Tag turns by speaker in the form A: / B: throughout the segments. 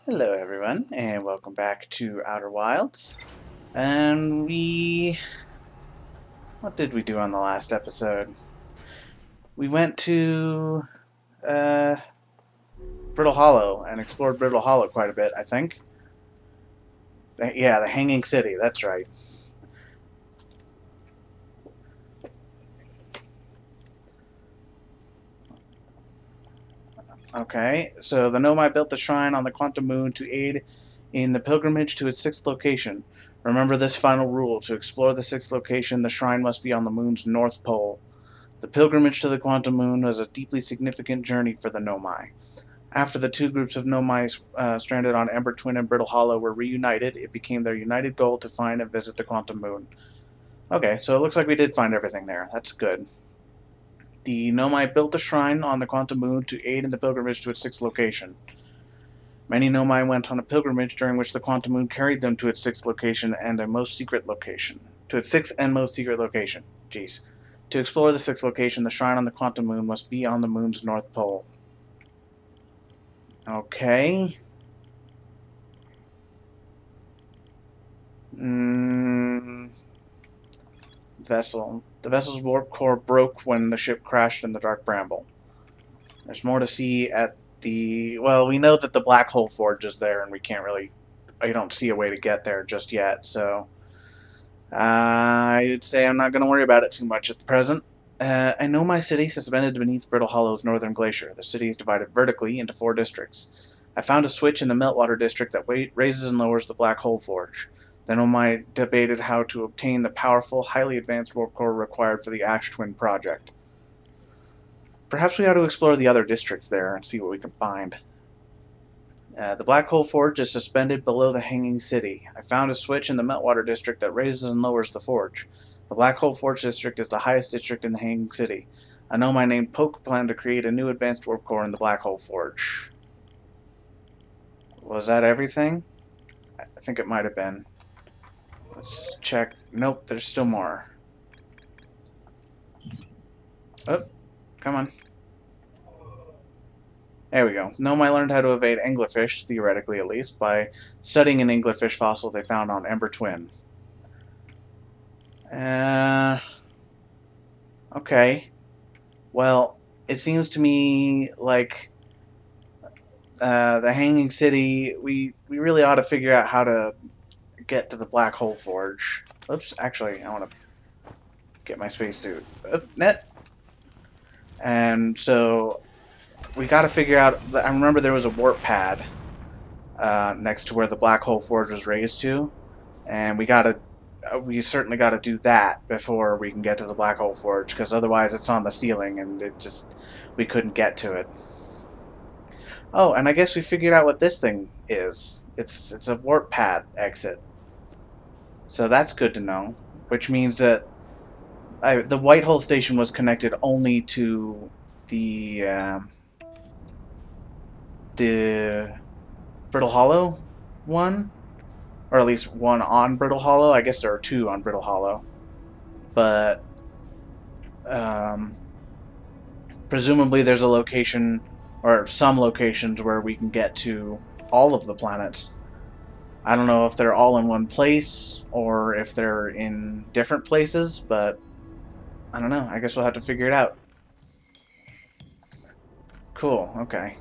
A: Hello everyone, and welcome back to Outer Wilds. And what did we do on the last episode? We went to uh, Brittle Hollow and explored Brittle Hollow quite a bit, I think. Yeah, the Hanging City, that's right. Okay, so the Nomai built the shrine on the Quantum Moon to aid in the pilgrimage to its sixth location. Remember this final rule: to explore the sixth location, the shrine must be on the moon's north pole. The pilgrimage to the Quantum Moon was a deeply significant journey for the Nomai. After the two groups of Nomai stranded on Ember Twin and Brittle Hollow were reunited, it became their united goal to find and visit the Quantum Moon. Okay, so it looks like we did find everything there. That's good. The Nomai built a shrine on the Quantum Moon to aid in the pilgrimage to its sixth location. Many Nomai went on a pilgrimage during which the Quantum Moon carried them to its sixth location and a most secret location. To its sixth and most secret location. Jeez. To explore the sixth location, the shrine on the Quantum Moon must be on the moon's north pole. Okay. Vessel. The vessel's warp core broke when the ship crashed in the Dark Bramble. There's more to see at the... Well, we know that the Black Hole Forge is there, and we can't really... I don't see a way to get there just yet, so... I'd say I'm not going to worry about it too much at the present. I know my city, suspended beneath Brittle Hollow's northern glacier. The city is divided vertically into 4 districts. I found a switch in the Meltwater district that raises and lowers the Black Hole Forge. Then Omai debated how to obtain the powerful, highly advanced warp core required for the Ash Twin project. Perhaps we ought to explore the other districts there and see what we can find. The Black Hole Forge is suspended below the Hanging City. I found a switch in the Meltwater district that raises and lowers the forge. The Black Hole Forge district is the highest district in the Hanging City. I know my named Poke planned to create a new advanced warp core in the Black Hole Forge. Was that everything? I think it might have been. Let's check. Nope, there's still more. Oh, come on. There we go. Nomai learned how to evade anglerfish, theoretically at least, by studying an anglerfish fossil they found on Ember Twin. Okay. Well, it seems to me like the Hanging City, we really ought to figure out how to get to the Black Hole Forge. Oops, actually, I want to get my spacesuit. Net. And so we got to figure out. I remember there was a warp pad next to where the Black Hole Forge was raised to, and we certainly got to do that before we can get to the Black Hole Forge, because otherwise it's on the ceiling and we couldn't get to it. Oh, and I guess we figured out what this thing is. It's a warp pad exit. So that's good to know, which means that the Whitehole station was connected only to the Brittle Hollow one, or at least one on Brittle Hollow. I guess there are 2 on Brittle Hollow, but presumably there's a location or some locations where we can get to all of the planets. I don't know if they're all in one place or if they're in different places, but I don't know. I guess we'll have to figure it out. Cool, okay.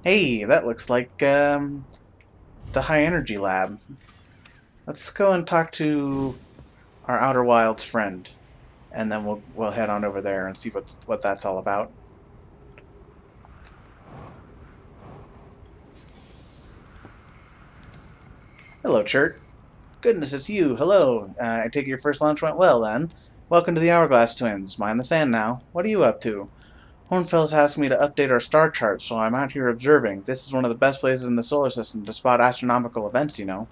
A: Hey, that looks like the High Energy Lab. Let's go and talk to our Outer Wilds friend, and then we'll head on over there and see what that's all about. Hello, Chert. Goodness, it's you. Hello. I take it your first lunch went well, then. Welcome to the Hourglass Twins. Mind the sand now. What are you up to? Hornfels asked me to update our star chart, so I'm out here observing. This is one of the best places in the solar system to spot astronomical events, you know.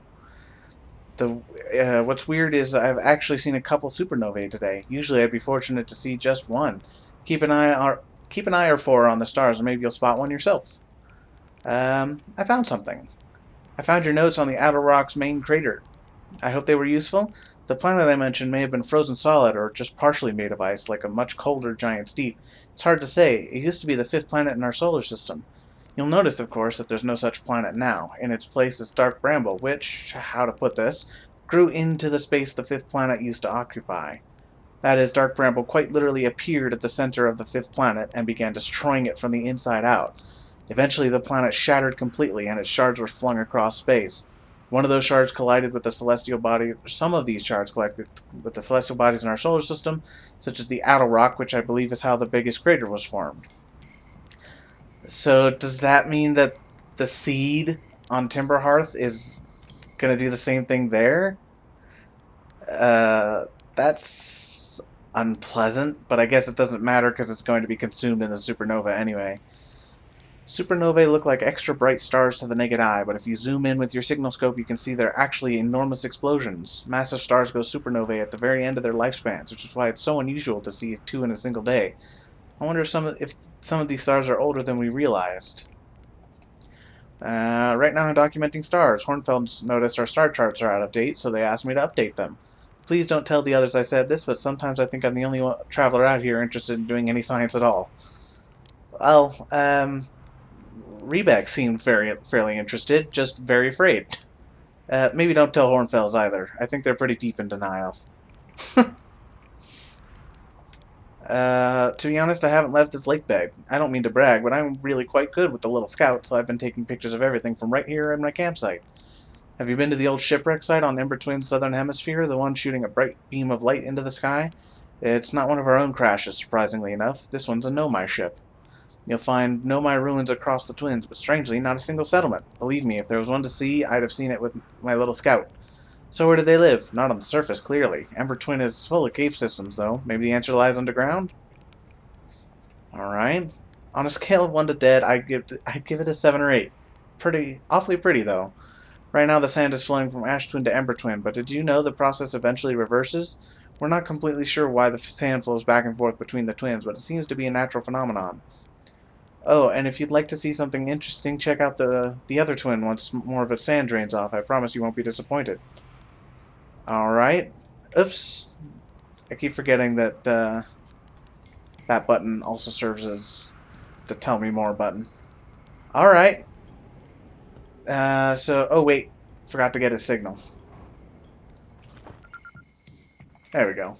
A: What's weird is I've actually seen a couple supernovae today. Usually I'd be fortunate to see just one. Keep an eye or 4 on the stars, and maybe you'll spot one yourself. I found something. I found your notes on the Outer Rock's main crater. I hope they were useful. The planet I mentioned may have been frozen solid or just partially made of ice, like a much colder giant's deep. It's hard to say. It used to be the fifth planet in our solar system. You'll notice, of course, that there's no such planet now. In its place is dark bramble, which, how to put this, grew into the space the fifth planet used to occupy. That is, dark bramble quite literally appeared at the center of the fifth planet and began destroying it from the inside out. Eventually, the planet shattered completely, and its shards were flung across space. One of those shards collided with the celestial body. Some of these shards collided with the celestial bodies in our solar system, such as the Attlerock, which I believe is how the biggest crater was formed. So, does that mean that the seed on Timberhearth is going to do the same thing there? That's unpleasant, but I guess it doesn't matter because it's going to be consumed in the supernova anyway. Supernovae look like extra bright stars to the naked eye, but if you zoom in with your signal scope, you can see they're actually enormous explosions. Massive stars go supernovae at the very end of their lifespans, which is why it's so unusual to see two in a single day. I wonder if some of these stars are older than we realized. Right now I'm documenting stars. Hornfeld's noticed our star charts are out of date, so they asked me to update them. Please don't tell the others I said this, but sometimes I think I'm the only traveler out here interested in doing any science at all. Well, Rebeck seemed fairly interested, just very afraid. Maybe don't tell Hornfels either. I think they're pretty deep in denial. To be honest, I haven't left this lake bed. I don't mean to brag, but I'm really quite good with the little scout, so I've been taking pictures of everything from right here in my campsite. Have you been to the old shipwreck site on Ember Twin's southern hemisphere, the one shooting a bright beam of light into the sky? It's not one of our own crashes, surprisingly enough. This one's a Nomai ship. You'll find Nomai ruins across the Twins, but strangely, not a single settlement. Believe me, if there was one to see, I'd have seen it with my little scout. So where do they live? Not on the surface, clearly. Ember Twin is full of cave systems, though. Maybe the answer lies underground? Alright. On a scale of 1 to dead, I'd give it a 7 or 8. Awfully pretty, though. Right now the sand is flowing from Ash Twin to Ember Twin, but did you know the process eventually reverses? We're not completely sure why the sand flows back and forth between the twins, but it seems to be a natural phenomenon. Oh, and if you'd like to see something interesting, check out the other twin once more of its sand drains off. I promise you won't be disappointed. Alright. Oops. I keep forgetting that that button also serves as the Tell Me More button. Alright. Oh wait. Forgot to get a signal. There we go.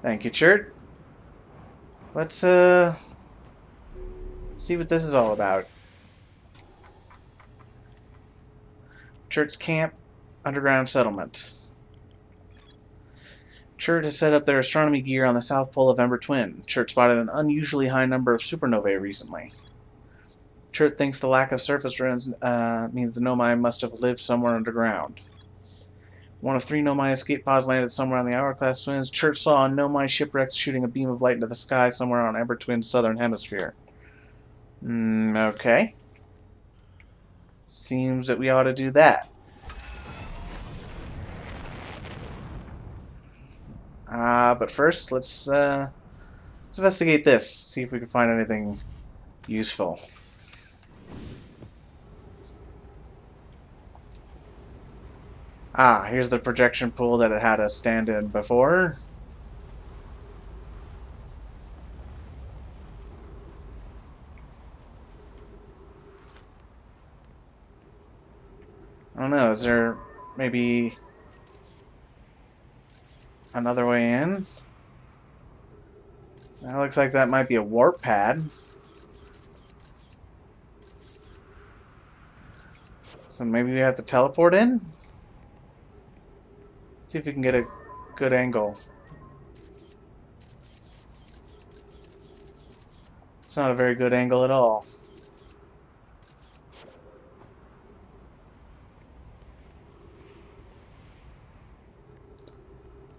A: Thank you, Chert. Let's, see what this is all about. Chert's Camp, Underground Settlement. Chert has set up their astronomy gear on the south pole of Ember Twin. Chert spotted an unusually high number of supernovae recently. Chert thinks the lack of surface ruins means the Nomai must have lived somewhere underground. One of 3 Nomai escape pods landed somewhere on the Hourglass Twins. Chert saw a Nomai shipwreck shooting a beam of light into the sky somewhere on Ember Twin's southern hemisphere. Okay. Seems that we ought to do that. But first, let's investigate this. See if we can find anything useful. Here's the projection pool that it had us stand in before. I don't know, is there maybe another way in? That looks like that might be a warp pad. So maybe we have to teleport in? See if we can get a good angle. It's not a very good angle at all.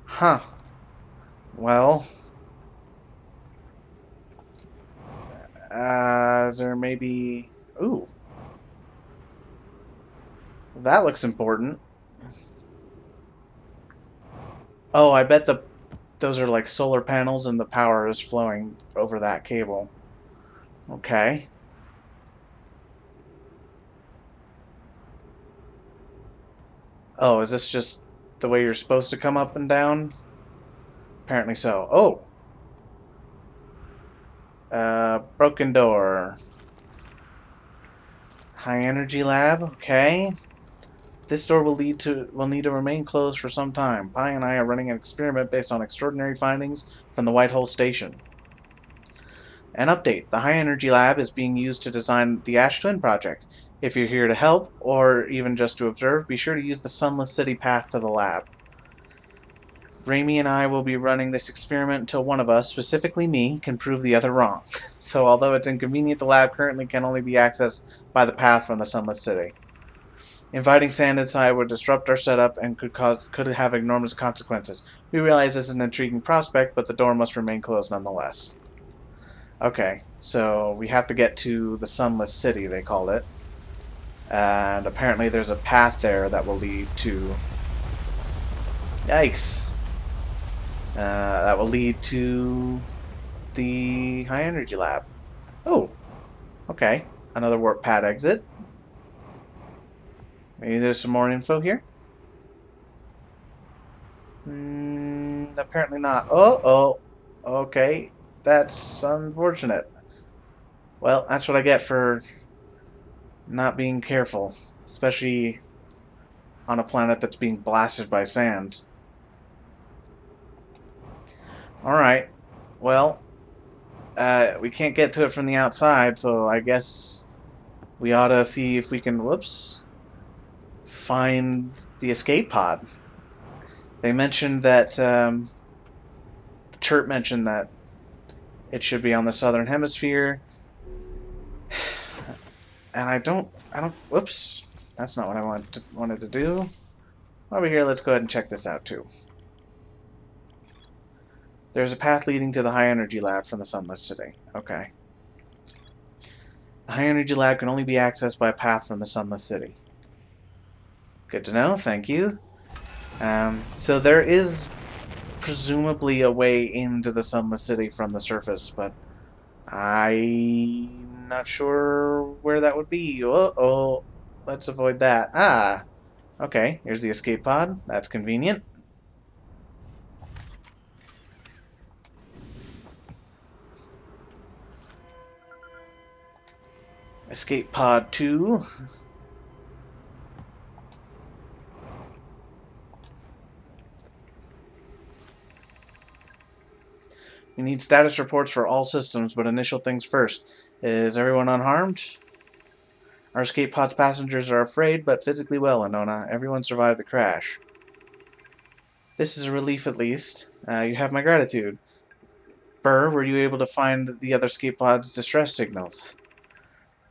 A: Huh. Well. Is there maybe... Ooh. That looks important. Oh, I bet those are like solar panels and the power is flowing over that cable. Okay. Oh, is this just the way you're supposed to come up and down? Apparently so. Oh! Broken door. High energy lab, okay. This door will need to remain closed for some time. Pi and I are running an experiment based on extraordinary findings from the Whitehole Station. An update. The High Energy Lab is being used to design the Ash Twin project. If you're here to help, or even just to observe, be sure to use the Sunless City path to the lab. Raimi and I will be running this experiment until one of us, specifically me, can prove the other wrong. So although it's inconvenient, the lab currently can only be accessed by the path from the Sunless City. Inviting sand inside would disrupt our setup and could have enormous consequences. We realize this is an intriguing prospect, but the door must remain closed nonetheless. Okay, so we have to get to the Sunless City, they called it. And apparently there's a path there that will lead to... Yikes! That will lead to the High Energy Lab. Oh, okay. Another warp pad exit. Maybe there's some more info here. Apparently not. Oh, okay. That's unfortunate. Well, that's what I get for not being careful, especially on a planet that's being blasted by sand. Alright, well, we can't get to it from the outside, so I guess we ought to see if we can, find the escape pod. They mentioned that, the chirp mentioned that it should be on the southern hemisphere. And I don't, whoops, that's not what I wanted to do. Over here, let's go ahead and check this out too. There's a path leading to the High Energy Lab from the Sunless City. Okay. The High Energy Lab can only be accessed by a path from the Sunless City. Good to know, thank you. So there is presumably a way into the Sunless City from the surface, but I'm not sure where that would be. Uh-oh. Let's avoid that. Ah! Okay, here's the escape pod. That's convenient. Escape pod 2. We need status reports for all systems, but initial things first. Is everyone unharmed? Our escape pod's passengers are afraid, but physically well, Anona. Everyone survived the crash. This is a relief, at least. You have my gratitude. Burr, were you able to find the other escape pod's distress signals?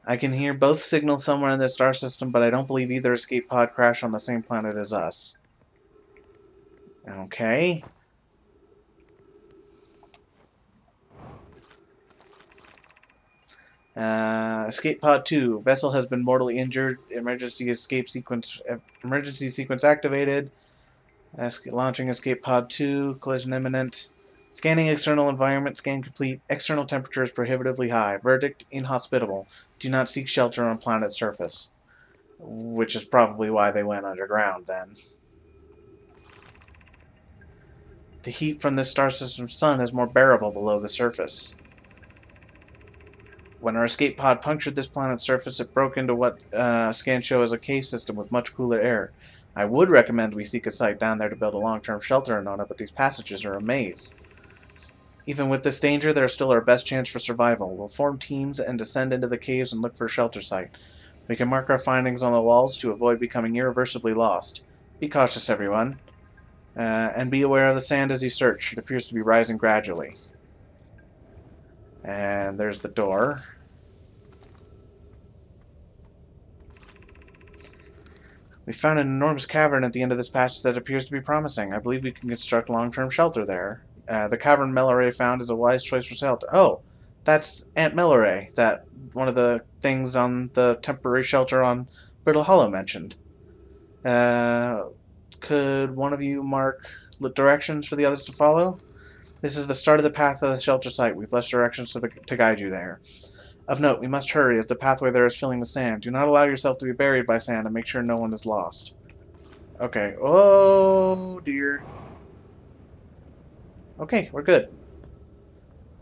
A: I can hear both signals somewhere in the star system, but I don't believe either escape pod crashed on the same planet as us. Okay. Escape pod 2. Vessel has been mortally injured. Emergency sequence activated. Launching escape pod 2. Collision imminent. Scanning external environment. Scan complete. External temperature is prohibitively high. Verdict: inhospitable. Do not seek shelter on planet's surface. Which is probably why they went underground then. The heat from this star system's sun is more bearable below the surface. When our escape pod punctured this planet's surface, it broke into what scans show as a cave system with much cooler air. I would recommend we seek a site down there to build a long-term shelter on it, but these passages are a maze. Even with this danger, they're still our best chance for survival. We'll form teams and descend into the caves and look for a shelter site. We can mark our findings on the walls to avoid becoming irreversibly lost. Be cautious, everyone. And be aware of the sand as you search. It appears to be rising gradually. And there's the door. We found an enormous cavern at the end of this passage that appears to be promising. I believe we can construct long-term shelter there. The cavern Melloray found is a wise choice for shelter. Oh, that's Aunt Melloray, that one of the things on the temporary shelter on Brittle Hollow mentioned. Could one of you mark the directions for the others to follow? This is the start of the path of the shelter site. We've left directions to guide you there. Of note, we must hurry as the pathway there is filling with sand. Do not allow yourself to be buried by sand and make sure no one is lost. Okay. Oh, dear. Okay, we're good.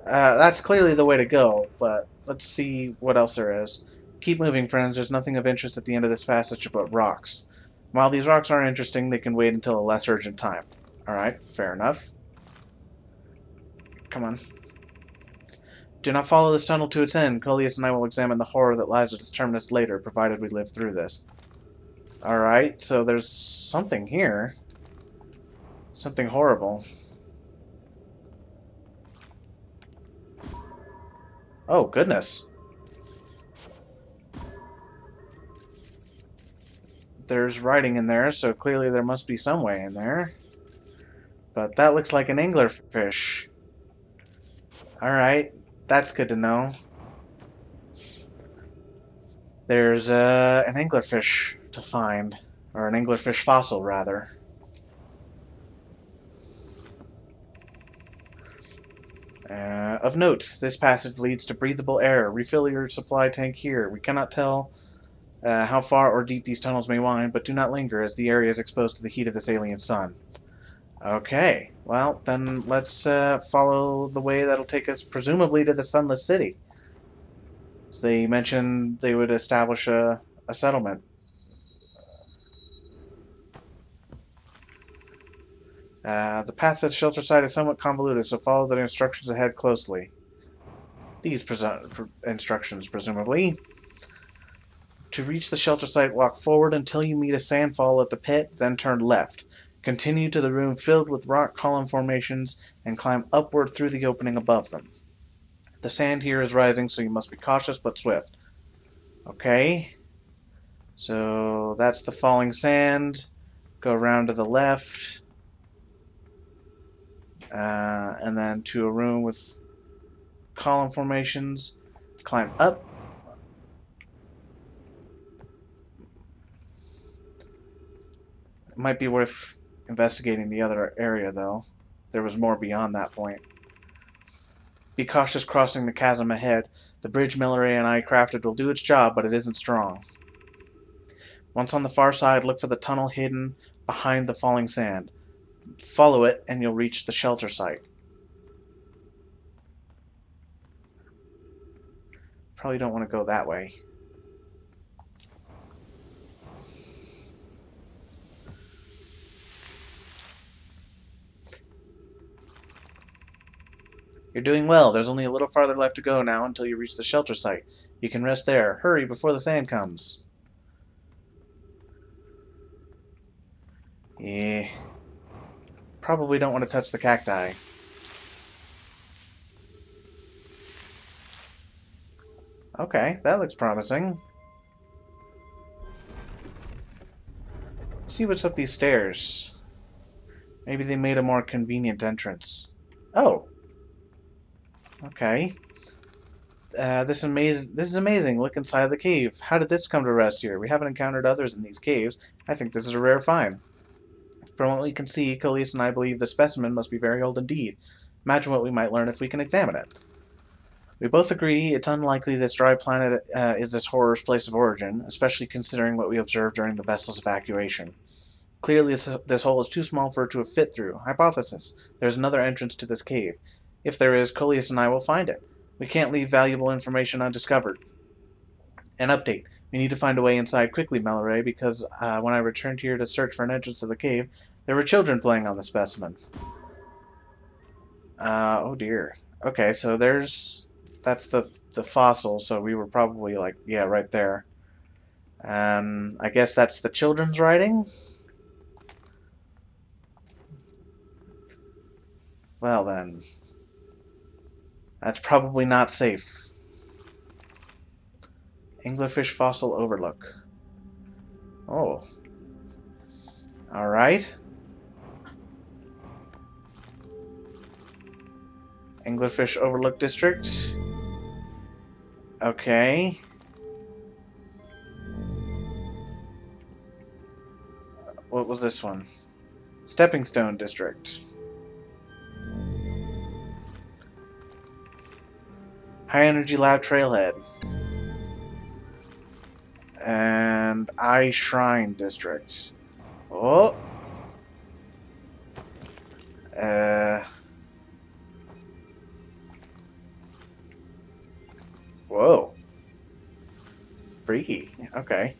A: That's clearly the way to go, but let's see what else there is. Keep moving, friends. There's nothing of interest at the end of this passage but rocks. While these rocks aren't interesting, they can wait until a less urgent time. Alright, fair enough. Come on. Do not follow this tunnel to its end. Coleus and I will examine the horror that lies at its terminus later, provided we live through this. Alright, so there's something here. Something horrible. Oh, goodness. There's writing in there, so clearly there must be some way in there. But that looks like an anglerfish. Alright, that's good to know. There's an anglerfish to find. Or an anglerfish fossil, rather. Of note, this passage leads to breathable air. Refill your supply tank here. We cannot tell how far or deep these tunnels may wind, but do not linger, as the area is exposed to the heat of this alien sun. Okay, well, then let's follow the way that'll take us, presumably, to the Sunless City. So they mentioned they would establish a settlement. The path to the shelter site is somewhat convoluted, so follow the instructions ahead closely. These instructions, presumably. To reach the shelter site, walk forward until you meet a sandfall at the pit, then turn left. Continue to the room filled with rock column formations and climb upward through the opening above them. The sand here is rising, so you must be cautious but swift. Okay. So that's the falling sand. Go around to the left. And then to a room with column formations. Climb up. It might be worth investigating the other area, though. There was more beyond that point. Be cautious crossing the chasm ahead. The bridge Milleray and I crafted will do its job, but it isn't strong. Once on the far side, look for the tunnel hidden behind the falling sand. Follow it, and you'll reach the shelter site. Probably don't want to go that way. You're doing well. There's only a little farther left to go now until you reach the shelter site. You can rest there. Hurry before the sand comes. Yeah. Probably don't want to touch the cacti. Okay, that looks promising. Let's see what's up these stairs. Maybe they made a more convenient entrance. Oh. Okay. This is amazing. Look inside the cave. How did this come to rest here? We haven't encountered others in these caves. I think this is a rare find. From what we can see, Coleus and I believe the specimen must be very old indeed. Imagine what we might learn if we can examine it. We both agree it's unlikely this dry planet is this horror's place of origin, especially considering what we observed during the vessel's evacuation. Clearly, this hole is too small for it to have fit through. Hypothesis: there's another entrance to this cave. If there is, Coleus and I will find it. We can't leave valuable information undiscovered. An update. We need to find a way inside quickly, Milleray, because when I returned here to search for an entrance to the cave, there were children playing on the specimen. Oh dear. Okay, so that's the fossil, so we were probably like, yeah, right there. I guess that's the children's writing? Well then. That's probably not safe. Anglerfish fossil overlook. Oh. Alright. Anglerfish overlook district. Okay. What was this one? Stepping Stone district. High Energy Lab Trailhead. And Eye Shrine District. Oh, Oh. Uh. Whoa. Freaky. Okay.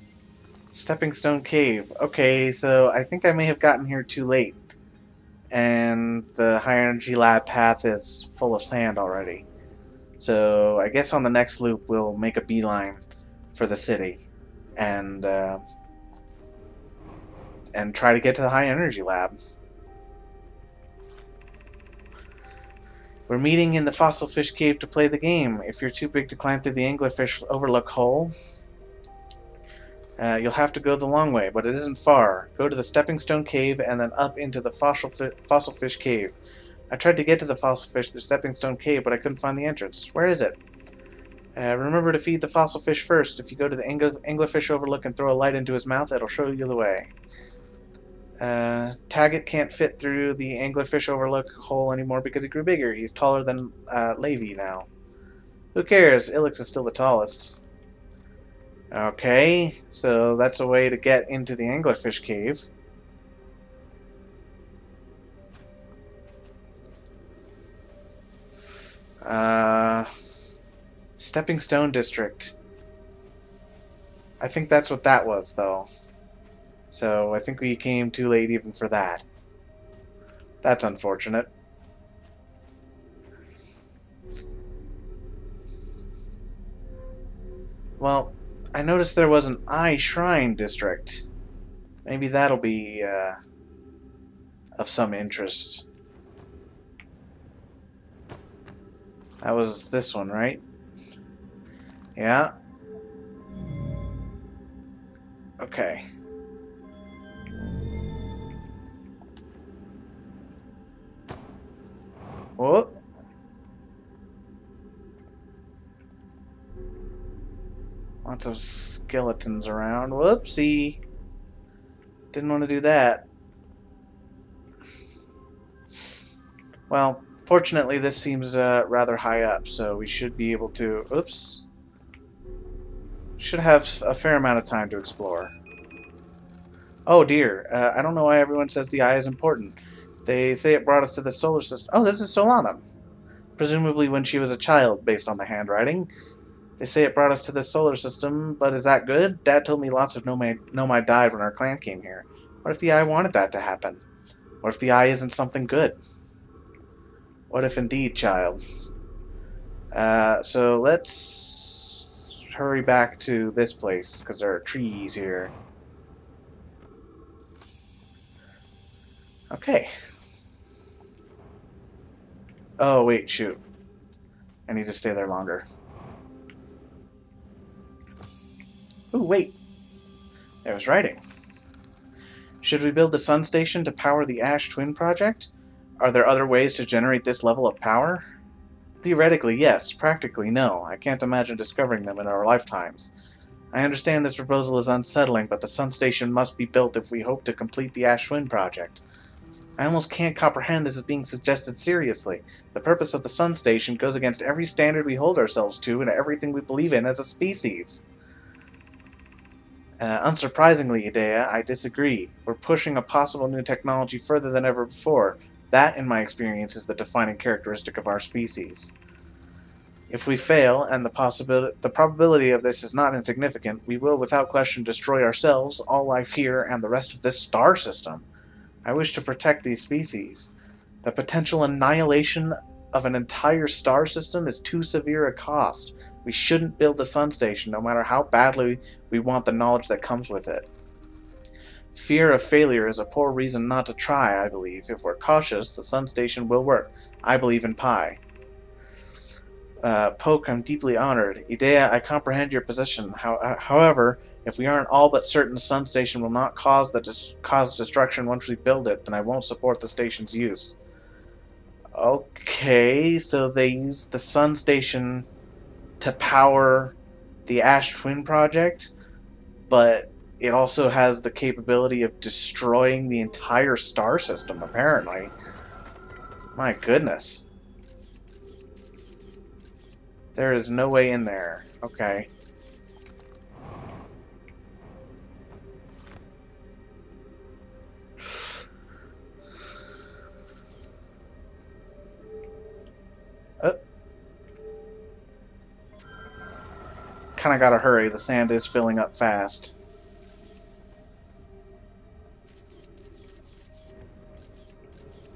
A: Stepping Stone Cave. Okay, so I think I may have gotten here too late. And the high energy lab path is full of sand already. So I guess on the next loop we'll make a beeline for the city and try to get to the high energy lab. We're meeting in the Fossil Fish Cave to play the game. If you're too big to climb through the Anglerfish Overlook hole, you'll have to go the long way, but it isn't far. Go to the Stepping Stone Cave and then up into the Fossil Fish Cave. I tried to get to the Fossil Fish through Stepping Stone Cave, but I couldn't find the entrance. Where is it? Remember to feed the fossil fish first. If you go to the Anglerfish Overlook and throw a light into his mouth, it'll show you the way. Taggett can't fit through the Anglerfish Overlook hole anymore because he grew bigger. He's taller than Levy now. Who cares? Ilex is still the tallest. Okay, so that's a way to get into the Anglerfish Cave. Stepping Stone District. I think that's what that was, though. So I think we came too late even for that. That's unfortunate. Well, I noticed there was an Eye Shrine District. Maybe that'll be of some interest. That was this one, right? Yeah. Okay. Whoop. Lots of skeletons around. Whoopsie. Didn't want to do that. Well, fortunately this seems rather high up, so we should be able to... Oops. Should have a fair amount of time to explore. Oh dear. I don't know why everyone says the eye is important. They say it brought us to the solar system. Oh, this is Solana. Presumably when she was a child, based on the handwriting. They say it brought us to the solar system, but is that good? Dad told me lots of Nomai died when our clan came here. What if the eye wanted that to happen? What if the eye isn't something good? What if indeed, child? So let's hurry back to this place, because there are trees here. Okay. Oh, wait, shoot. I need to stay there longer. Ooh, wait. There was writing. Should we build the sun station to power the Ash Twin project? Are there other ways to generate this level of power? Theoretically, yes. Practically, no. I can't imagine discovering them in our lifetimes. I understand this proposal is unsettling, but the sun station must be built if we hope to complete the Ash Twin project. I almost can't comprehend this as being suggested seriously. The purpose of the sun station goes against every standard we hold ourselves to and everything we believe in as a species. Unsurprisingly, Idea, I disagree. We're pushing a possible new technology further than ever before. That, in my experience, is the defining characteristic of our species. If we fail, and the probability of this is not insignificant, we will without question destroy ourselves, all life here, and the rest of this star system. I wish to protect these species. The potential annihilation of an entire star system is too severe a cost. We shouldn't build the sun station, no matter how badly we want the knowledge that comes with it. Fear of failure is a poor reason not to try, I believe. If we're cautious, the sun station will work. I believe in Pi. Poke, I'm deeply honored. Idea, I comprehend your position. However, if we aren't all but certain the sun station will not cause destruction once we build it, then I won't support the station's use. Okay, so they use the sun station to power the Ash Twin project, but it also has the capability of destroying the entire star system, apparently. My goodness. There is no way in there. Okay. kind of gotta hurry. The sand is filling up fast.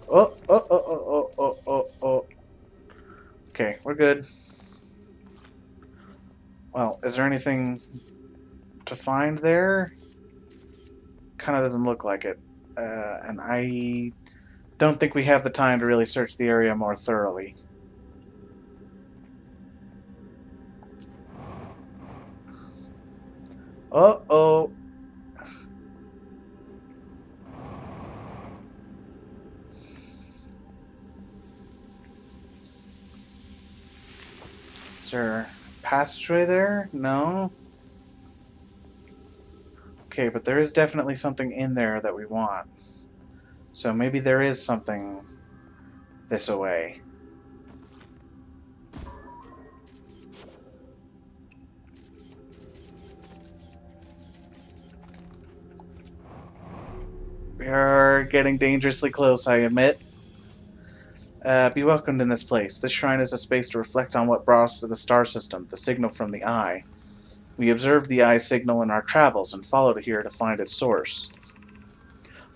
A: Oh, oh, oh, oh, oh, oh, oh, oh. Okay, we're good. Well, is there anything to find there? Kind of doesn't look like it. And I don't think we have the time to really search the area more thoroughly. Uh-oh. Is there a passageway there? No? Okay, but there is definitely something in there that we want. So maybe there is something this away. We are getting dangerously close, I admit. Be welcomed in this place. This shrine is a space to reflect on what brought us to the star system, the signal from the eye. We observed the eye signal in our travels and followed it here to find its source.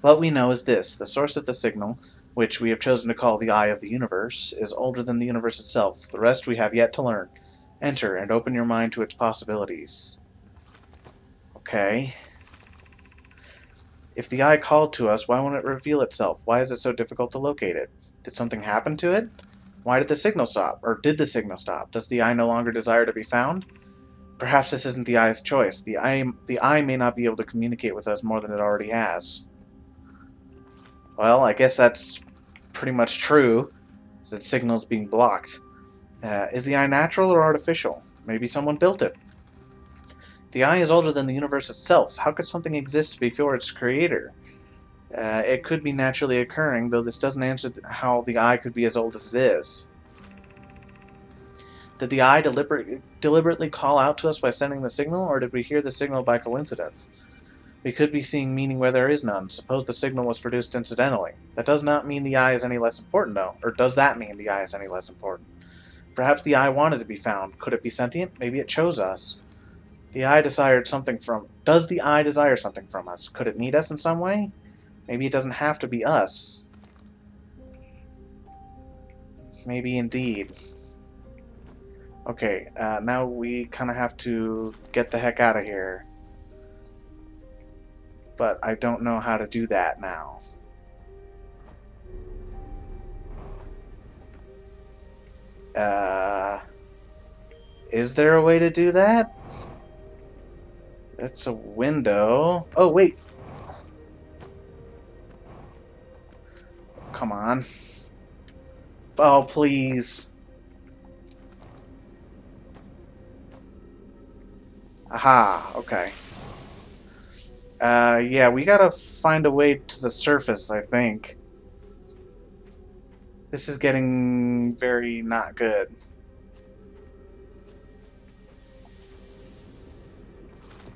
A: What we know is this: the source of the signal, which we have chosen to call the Eye of the Universe, is older than the universe itself. The rest we have yet to learn. Enter and open your mind to its possibilities. Okay. If the eye called to us, why won't it reveal itself? Why is it so difficult to locate it? Did something happen to it? Why did the signal stop? Or did the signal stop? Does the eye no longer desire to be found? Perhaps this isn't the eye's choice. The eye may not be able to communicate with us more than it already has. Well, I guess that's pretty much true, as its signal's being blocked. Is the eye natural or artificial? Maybe someone built it. The eye is older than the universe itself. How could something exist before its creator? It could be naturally occurring, though this doesn't answer how the eye could be as old as it is. Did the eye deliberately call out to us by sending the signal, or did we hear the signal by coincidence? We could be seeing meaning where there is none. Suppose the signal was produced incidentally. That does not mean the eye is any less important, though. Or does that mean the eye is any less important? Perhaps the eye wanted to be found. Could it be sentient? Maybe it chose us. The eye desired something from... Does the eye desire something from us? Could it need us in some way? Maybe it doesn't have to be us. Maybe indeed. Okay, now we kind of have to get the heck out of here. But I don't know how to do that now. Is there a way to do that? It's a window. Oh, wait. Come on. Oh, please. Aha, okay. Yeah, we gotta find a way to the surface, I think. This is getting very not good.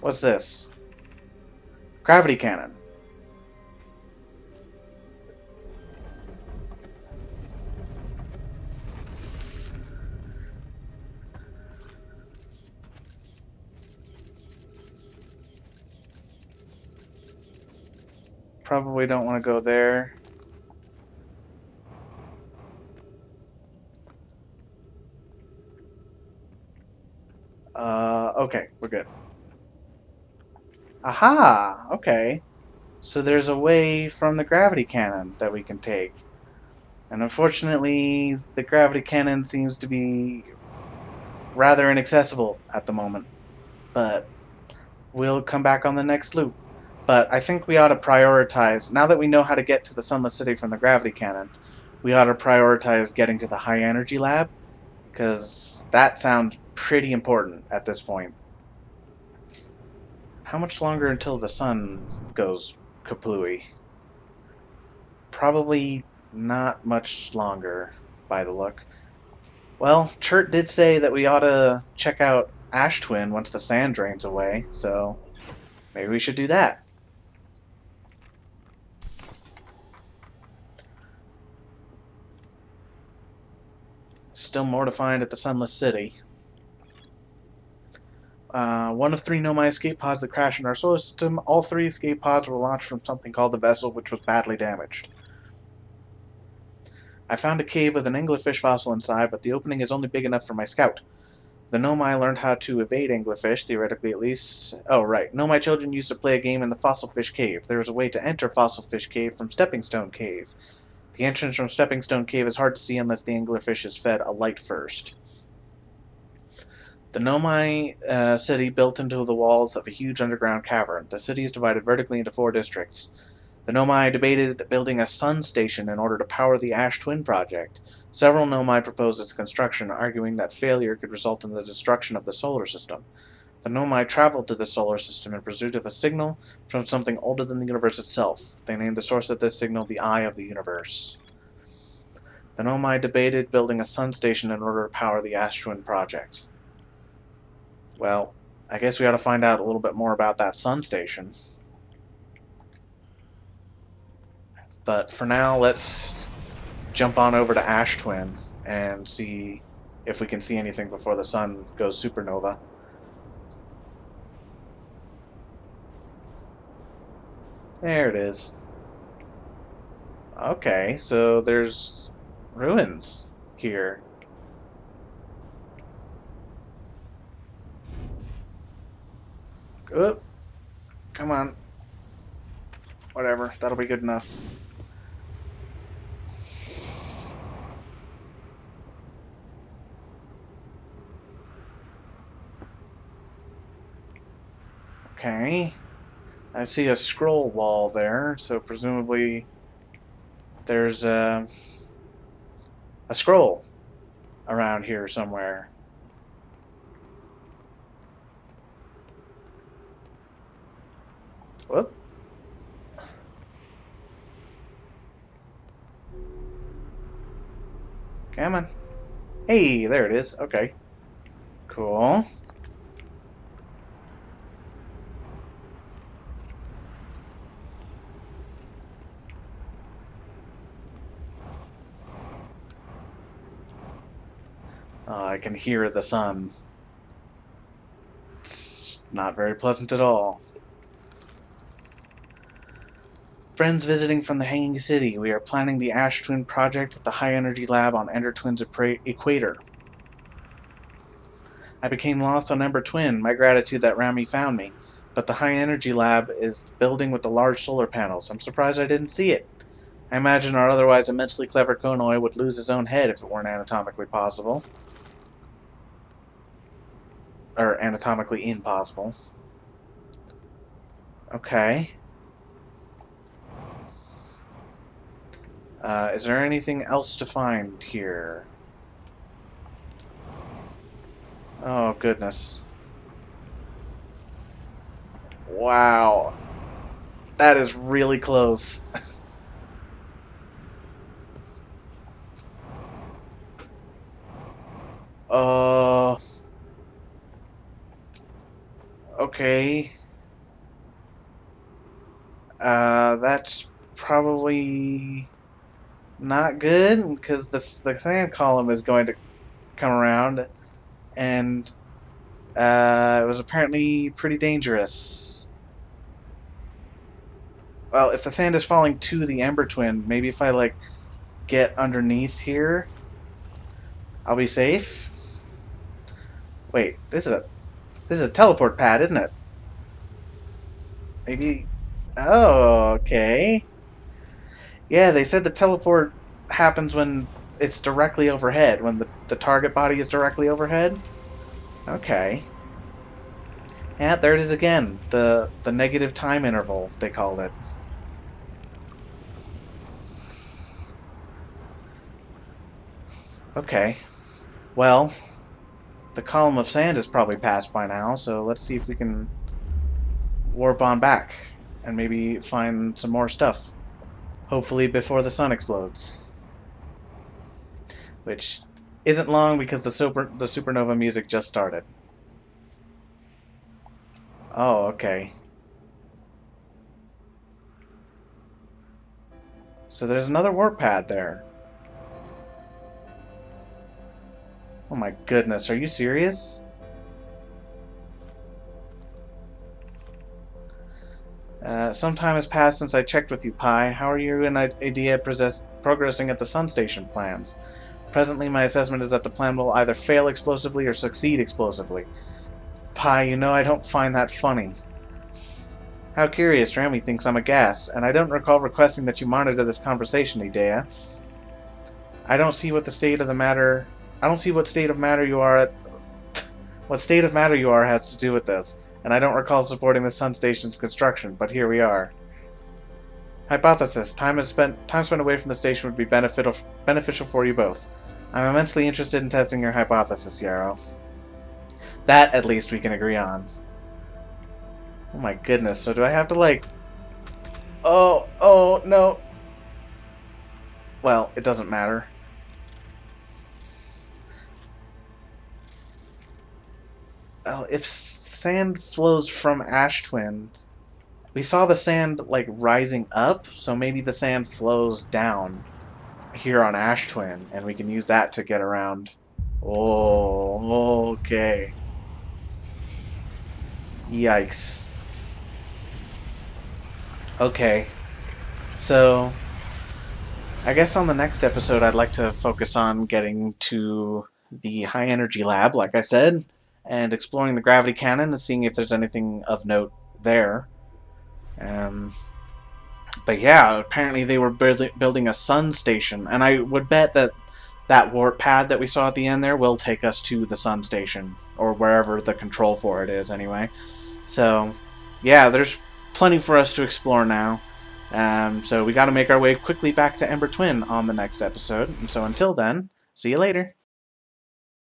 A: What's this? Gravity cannon. Probably don't want to go there. Okay, we're good. Aha! Okay. So there's a way from the gravity cannon that we can take. And unfortunately, the gravity cannon seems to be rather inaccessible at the moment. But we'll come back on the next loop. But I think we ought to prioritize, now that we know how to get to the Sunless City from the gravity cannon, we ought to prioritize getting to the high energy lab, because that sounds pretty important at this point. How much longer until the sun goes kaplooey? Probably not much longer, by the look. Well, Chert did say that we ought to check out Ash Twin once the sand drains away, so maybe we should do that. Still more to find at the Sunless City. One of 3 Nomai escape pods that crashed in our solar system. All 3 escape pods were launched from something called the Vessel, which was badly damaged. I found a cave with an anglerfish fossil inside, but the opening is only big enough for my scout. The Nomai learned how to evade anglerfish, theoretically at least. Oh, right. Nomai children used to play a game in the Fossil Fish Cave. There is a way to enter Fossil Fish Cave from Stepping Stone Cave. The entrance from Stepping Stone Cave is hard to see unless the anglerfish is fed a light first. The Nomai city built into the walls of a huge underground cavern. The city is divided vertically into 4 districts. The Nomai debated building a sun station in order to power the Ash Twin project. Several Nomai proposed its construction, arguing that failure could result in the destruction of the solar system. The Nomai traveled to the solar system in pursuit of a signal from something older than the universe itself. They named the source of this signal the Eye of the Universe. The Nomai debated building a sun station in order to power the Ash Twin project. Well, I guess we ought to find out a little bit more about that sun station. But for now, let's jump on over to Ash Twin and see if we can see anything before the sun goes supernova. There it is. Okay, so there's ruins here. Oop. Come on. Whatever, that'll be good enough. Okay. I see a scroll wall there, so presumably there's a scroll around here somewhere. Whoop. Come on. Hey, there it is. Okay. Cool. I can hear the sun. It's not very pleasant at all. Friends visiting from the Hanging City. We are planning the Ash Twin project at the High Energy Lab on Ender Twin's equator. I became lost on Ember Twin. My gratitude that Rami found me. But the High Energy Lab is the building with the large solar panels. I'm surprised I didn't see it. I imagine our otherwise immensely clever Konoi would lose his own head if it weren't anatomically possible. Or anatomically impossible. Okay. Is there anything else to find here? Oh, goodness. Wow. That is really close. Okay. That's probably not good, because the sand column is going to come around, and it was apparently pretty dangerous. Well, if the sand is falling to the Ember Twin, maybe if I, like, get underneath here, I'll be safe. Wait, this is a teleport pad, isn't it? Maybe... Oh, okay. Yeah, they said the teleport happens when it's directly overhead, when the target body is directly overhead. Okay. Yeah, there it is again. The negative time interval, they called it. Okay. Well, the column of sand is probably passed by now, so let's see if we can warp on back and maybe find some more stuff. Hopefully before the sun explodes. Which isn't long because the supernova music just started. Oh, okay. So there's another warp pad there. Oh my goodness, are you serious? Some time has passed since I checked with you, Pi. How are you and Idea progressing at the Sun Station plans? Presently, my assessment is that the plan will either fail explosively or succeed explosively. Pi, you know I don't find that funny. How curious, Rami thinks I'm a gas, and I don't recall requesting that you monitor this conversation, Idea. I don't see what state of matter you are at. What state of matter you are has to do with this, and I don't recall supporting the Sun Station's construction, but here we are. Hypothesis: time spent away from the station would be beneficial for you both. I'm immensely interested in testing your hypothesis, Yarrow. That, at least, we can agree on. Oh my goodness, so do I have to, like... Oh, no. Well, it doesn't matter. Well, if sand flows from Ash Twin... We saw the sand, like, rising up, so maybe the sand flows down here on Ash Twin, and we can use that to get around. Oh, okay. Yikes. Okay. So, I guess on the next episode I'd like to focus on getting to the high energy lab, like I said, and exploring the gravity cannon and seeing if there's anything of note there. But yeah, apparently they were building a sun station, and I would bet that that warp pad that we saw at the end there will take us to the sun station, or wherever the control for it is anyway. So yeah, there's plenty for us to explore now. So we got to make our way quickly back to Ember Twin on the next episode. And so until then, see you later.